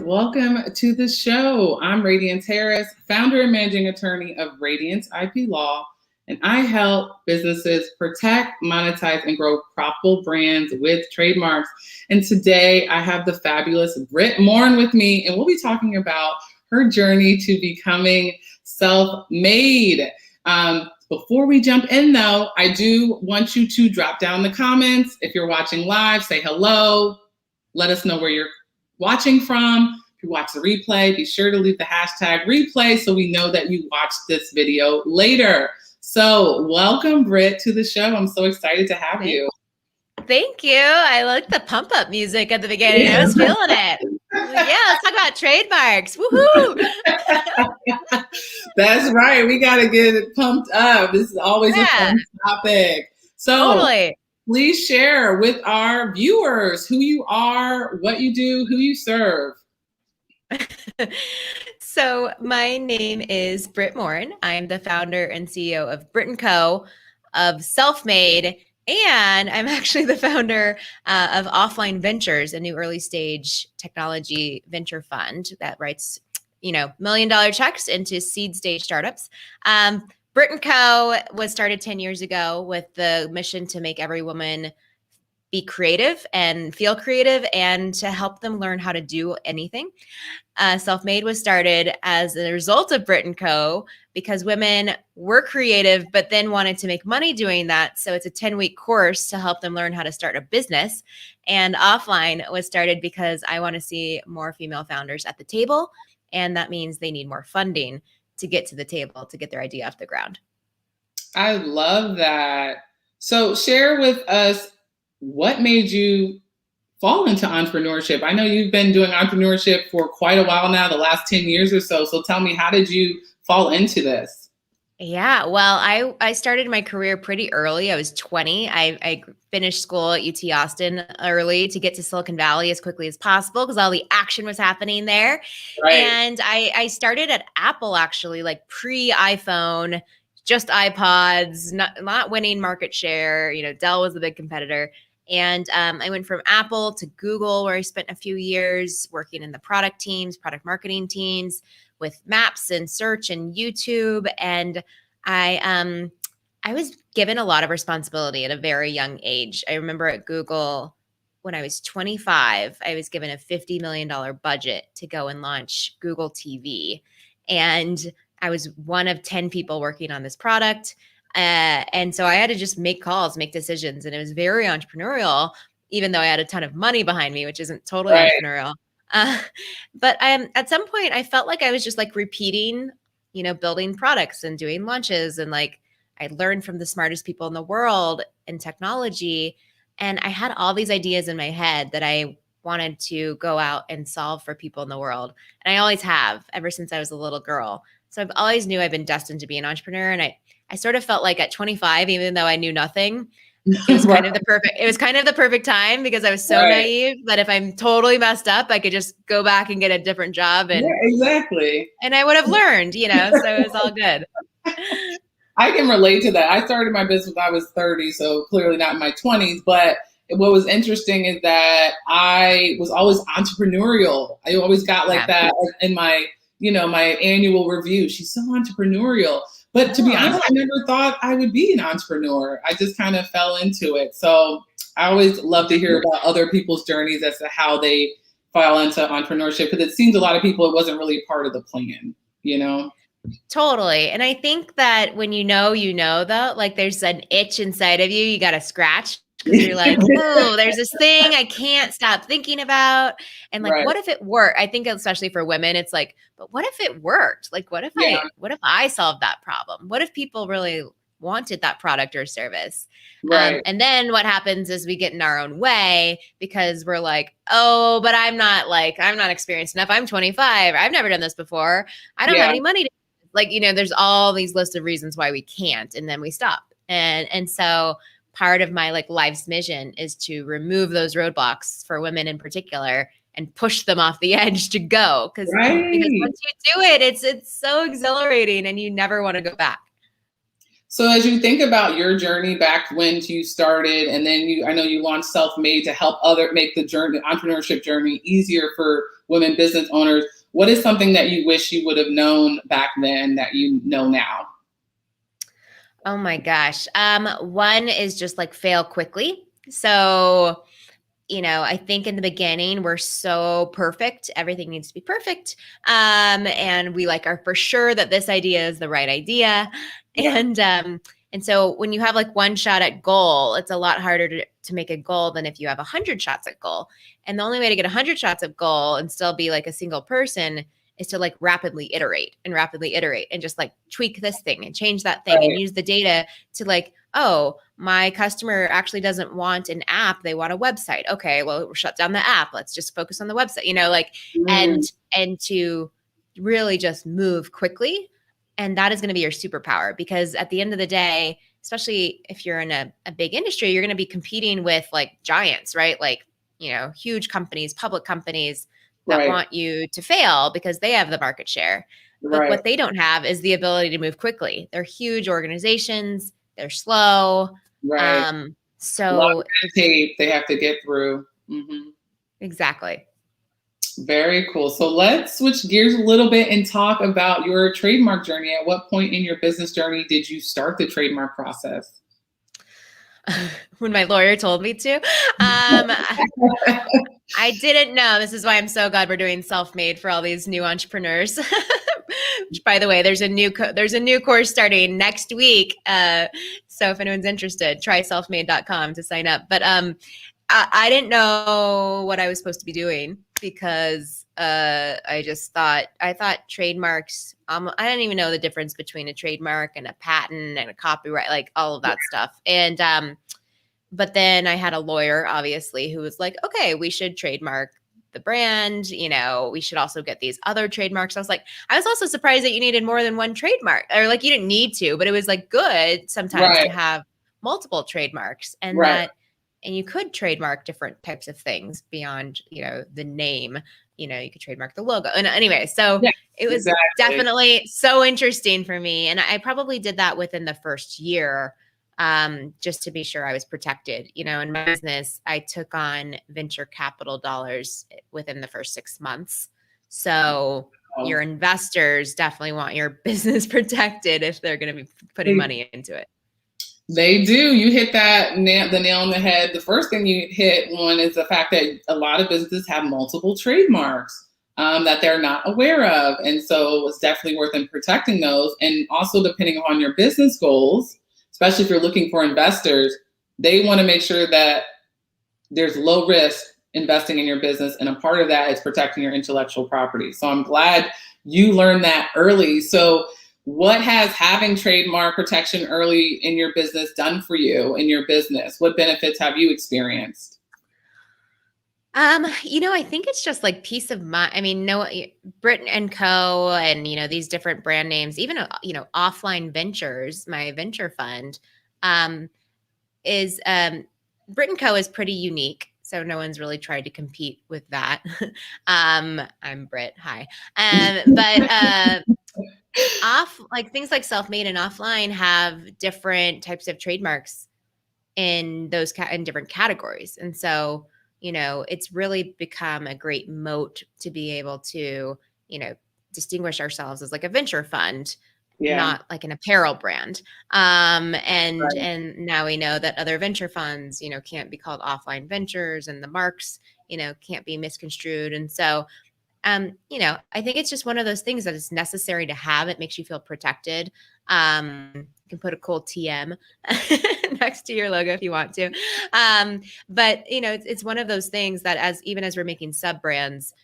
Welcome to the show. I'm Radiance Harris, founder and managing attorney of Radiance IP Law, and I help businesses protect, monetize, and grow profitable brands with trademarks. And today I have the fabulous Brit Morin with me, and we'll be talking about her journey to becoming self-made. Before we jump in though, I do want you to drop down the comments. If you're watching live, say hello. Let us know where you're watching from. If you watch the replay, be sure to leave the hashtag replay so we know that you watched this video later. So welcome, Brit, to the show. I'm so excited to have you. Thank you. I like the pump up music at the beginning. I was feeling it. Yeah, let's talk about trademarks. Woohoo! That's right. We got to get it pumped up. This is always a fun topic. So totally. Please share with our viewers who you are, what you do, who you serve. So my name is Brit Morin. I'm the founder and CEO of Brit Co, of Selfmade, and I'm actually the founder of Offline Ventures, a new early stage technology venture fund that writes, $1 million checks into seed stage startups. Brit Co was started 10 years ago with the mission to make every woman be creative and feel creative and to help them learn how to do anything. Selfmade was started as a result of Brit Co because women were creative, but then wanted to make money doing that. So it's a 10-week course to help them learn how to start a business. And Offline was started because I want to see more female founders at the table. And that means they need more funding to get to the table, to get their idea off the ground. I love that. So share with us what made you fall into entrepreneurship. I know you've been doing entrepreneurship for quite a while now, the last 10 years or so. So tell me, how did you fall into this? Yeah, well, I started my career pretty early. I was 20. I finished school at UT Austin early to get to Silicon Valley as quickly as possible because all the action was happening there. Right. And I started at Apple, actually, like pre-iPhone, just iPods, not winning market share. Dell was the big competitor. And I went from Apple to Google, where I spent a few years working in the product teams, product marketing teams, with maps and search and YouTube. And I was given a lot of responsibility at a very young age. I remember at Google, when I was 25, I was given a $50 million budget to go and launch Google TV. And I was one of 10 people working on this product. And so I had to just make calls, make decisions. And it was very entrepreneurial, even though I had a ton of money behind me, which isn't totally entrepreneurial. But at some point I felt like I was just like repeating, building products and doing launches. And like, I learned from the smartest people in the world in technology. And I had all these ideas in my head that I wanted to go out and solve for people in the world. And I always have, ever since I was a little girl. So I've always knew I've been destined to be an entrepreneur. And I sort of felt like at 25, even though I knew nothing, it was kind of the perfect time because I was so naive that if I'm totally messed up, I could just go back and get a different job. And exactly. And I would have learned, so it was all good. I can relate to that. I started my business when I was 30, so clearly not in my 20s. But what was interesting is that I was always entrepreneurial. I always got like that in my, my annual review. She's so entrepreneurial. But to be honest, I never thought I would be an entrepreneur. I just kind of fell into it. So I always love to hear about other people's journeys as to how they fell into entrepreneurship, because it seems a lot of people, it wasn't really part of the plan, Totally. And I think that when though, like there's an itch inside of you got to scratch because you're like, oh, there's this thing I can't stop thinking about. And like, what if it worked? I think especially for women, it's like, but what if it worked? Like, what if I solved that problem? What if people really wanted that product or service? And then what happens is we get in our own way because we're like, oh, but I'm not experienced enough. I'm 25. I've never done this before. I don't have any money. There's all these lists of reasons why we can't. And then we stop. And so part of my life's mission is to remove those roadblocks for women in particular and push them off the edge to go. Because once you do it, it's so exhilarating and you never want to go back. So as you think about your journey back when you started, and then I know you launched Selfmade to help make the entrepreneurship journey easier for women business owners. What is something that you wish you would have known back then that you know now? Oh my gosh. One is just like fail quickly. So, I think in the beginning we're so perfect. Everything needs to be perfect. And we are for sure that this idea is the right idea. Yeah. And so when you have like one shot at goal, it's a lot harder to make a goal than if you have 100 shots at goal. And the only way to get 100 shots at goal and still be like a single person is to rapidly iterate and just tweak this thing and change that thing, right, and use the data to oh, my customer actually doesn't want an app. They want a website. Okay, well, we'll shut down the app. Let's just focus on the website, and to really just move quickly. And that is going to be your superpower, because at the end of the day, especially if you're in a big industry, you're going to be competing with giants, right? Huge companies, public companies that right, want you to fail because they have the market share. But right, what they don't have is the ability to move quickly. They're huge organizations. They're slow. right. So a lot of red tape they have to get through. Mm-hmm. Exactly. Very cool. So let's switch gears a little bit and talk about your trademark journey. At what point in your business journey did you start the trademark process? When my lawyer told me to. I didn't know. This is why I'm so glad we're doing Selfmade for all these new entrepreneurs. Which, by the way, there's a new course starting next week. So if anyone's interested, try selfmade.com to sign up. But I didn't know what I was supposed to be doing, because I thought trademarks. I didn't even know the difference between a trademark and a patent and a copyright, all of that stuff. And but then I had a lawyer, obviously, who was like, okay, we should trademark the brand. We should also get these other trademarks. I was also surprised that you needed more than one trademark, or you didn't need to, but it was good sometimes, right, to have multiple trademarks, and right, and you could trademark different types of things beyond, the name. You could trademark the logo. And anyway, so yeah, it was definitely so interesting for me. And I probably did that within the first year, just to be sure I was protected. In my business, I took on venture capital dollars within the first 6 months. So your investors definitely want your business protected if they're going to be putting money into it. They do. You hit the nail on the head. The first thing you hit on is the fact that a lot of businesses have multiple trademarks that they're not aware of. And so it's definitely worth them protecting those. And also, depending on your business goals, especially if you're looking for investors, they want to make sure that there's low risk investing in your business. And a part of that is protecting your intellectual property. So I'm glad you learned that early. So what has having trademark protection early in your business done for you in your business? What benefits have you experienced? I think it's just peace of mind. I mean, Brit Co. and, these different brand names, even, Offline Ventures, my venture fund, is Brit Co. is pretty unique. So no one's really tried to compete with that. I'm Brit. Hi. But things like Selfmade and Offline have different types of trademarks in those in different categories. And so, it's really become a great moat to be able to, distinguish ourselves as a venture fund, not an apparel brand. And now we know that other venture funds, can't be called Offline Ventures, and the marks, can't be misconstrued. And so, I think it's just one of those things that is necessary to have. It makes you feel protected. You can put a cool TM next to your logo if you want to. But, it's one of those things that even as we're making sub brands,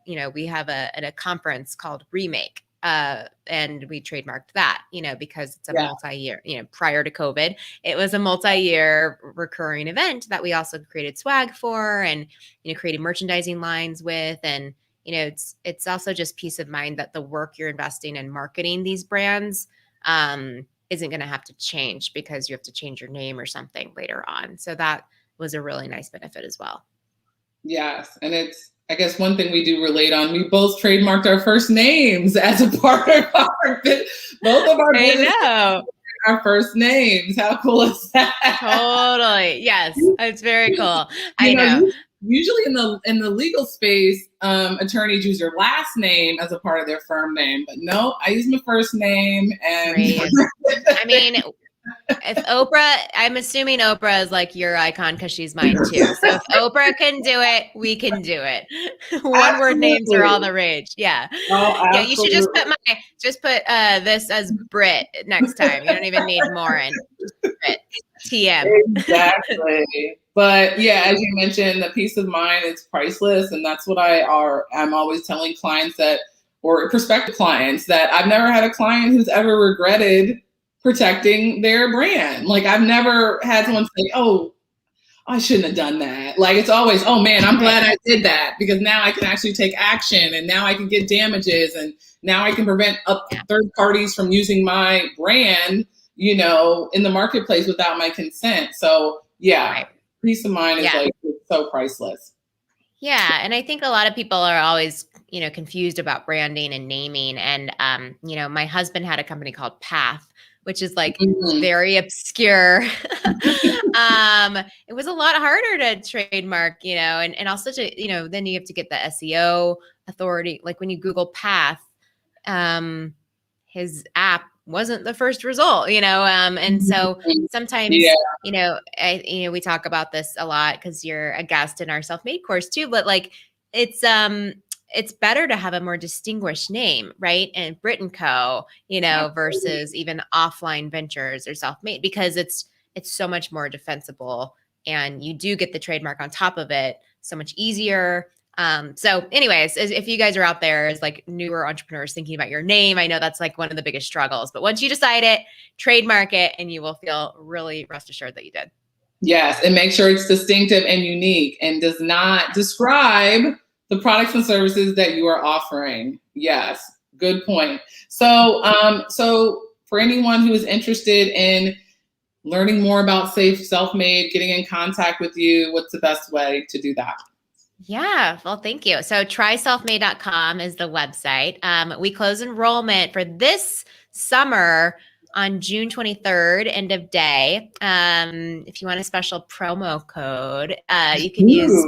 we have a conference called Remake. And we trademarked that, because it's a multi-year, prior to COVID, it was a multi-year recurring event that we also created swag for, and, created merchandising lines with. And, it's also just peace of mind that the work you're investing in marketing these brands isn't going to have to change because you have to change your name or something later on. So that was a really nice benefit as well. Yes. And I guess one thing we do relate on, we both trademarked our first names as a part of both of our business. our first names. How cool is that? Totally. Yes. It's very cool. I You know. Usually in the legal space, attorneys use their last name as a part of their firm name. But no, I use my first name. And Great. I mean, if Oprah, I'm assuming Oprah is like your icon because she's mine too. So if Oprah can do it, we can do it. One word names are all the rage. Yeah. Oh, Yeah. You should absolutely. just put this as Brit next time. You don't even need Morin. Just Brit. TM. Exactly. But yeah, as you mentioned, the peace of mind is priceless. And that's what I'm always telling clients or prospective clients, that I've never had a client who's ever regretted protecting their brand. Like, I've never had someone say, oh, I shouldn't have done that. Like, it's always, oh man, I'm glad I did that, because now I can actually take action, and now I can get damages, and now I can prevent third parties from using my brand, in the marketplace without my consent. So yeah, peace of mind is like, it's so priceless. Yeah. And I think a lot of people are always, confused about branding and naming. And, my husband had a company called Path, which is like very obscure. It was a lot harder to trademark, and also to, then you have to get the SEO authority. Like when you Google Path, his app wasn't the first result, and so sometimes, we talk about this a lot because you're a guest in our Selfmade course too, but like, it's better to have a more distinguished name, right? And Brit Co, versus even offline ventures or Selfmade, because it's so much more defensible, and you do get the trademark on top of it so much easier. So anyways, if you guys are out there as like newer entrepreneurs thinking about your name, I know that's like one of the biggest struggles, but once you decide it, trademark it, and you will feel really rest assured that you did. Yes. And make sure it's distinctive and unique and does not describe the products and services that you are offering. Yes. Good point. So, so for anyone who is interested in learning more about Selfmade, getting in contact with you, what's the best way to do that? Yeah, well, thank you. So tryselfmade.com is the website. We close enrollment for this summer on June 23rd, end of day. If you want a special promo code, you can use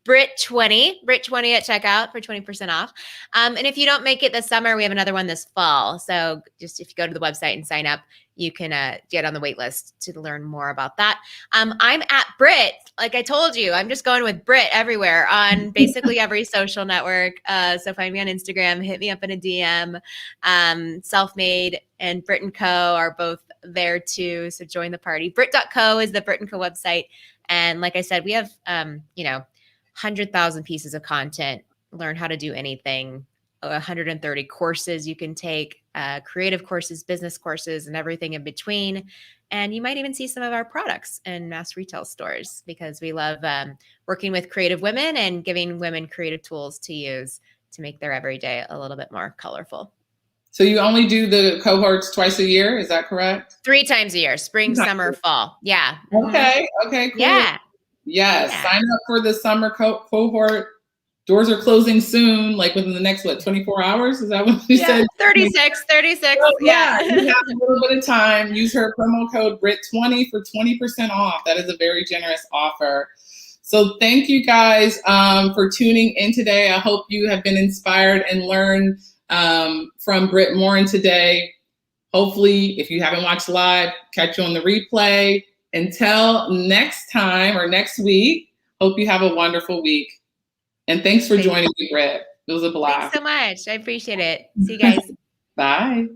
Brit20 at checkout for 20% off. And if you don't make it this summer, we have another one this fall. So just if you go to the website and sign up, you can get on the wait list to learn more about that. I'm at Brit. Like I told you, I'm just going with Brit everywhere on basically every social network. So find me on Instagram, hit me up in a DM. Selfmade and Brit Co are both there too. So join the party. Brit.co is the Brit Co website. And like I said, we have, 100,000 pieces of content, learn how to do anything, 130 courses you can take, creative courses, business courses, and everything in between. And you might even see some of our products in mass retail stores, because we love working with creative women and giving women creative tools to use to make their everyday a little bit more colorful. So you only do the cohorts twice a year, is that correct? 3 times a year, spring, summer, fall. Yeah. Okay. Okay, cool. Yeah. Yes, sign up for the summer cohort. Doors are closing soon, like within the next, 24 hours? Is that what you said? 36. Oh, yeah. You have a little bit of time. Use her promo code Brit20 for 20% off. That is a very generous offer. So thank you guys for tuning in today. I hope you have been inspired and learned from Brit Morin today. Hopefully, if you haven't watched live, catch you on the replay. Until next time or next week, hope you have a wonderful week. And thanks for joining me, Brit. It was a blast. Thanks so much. I appreciate it. See you guys. Bye.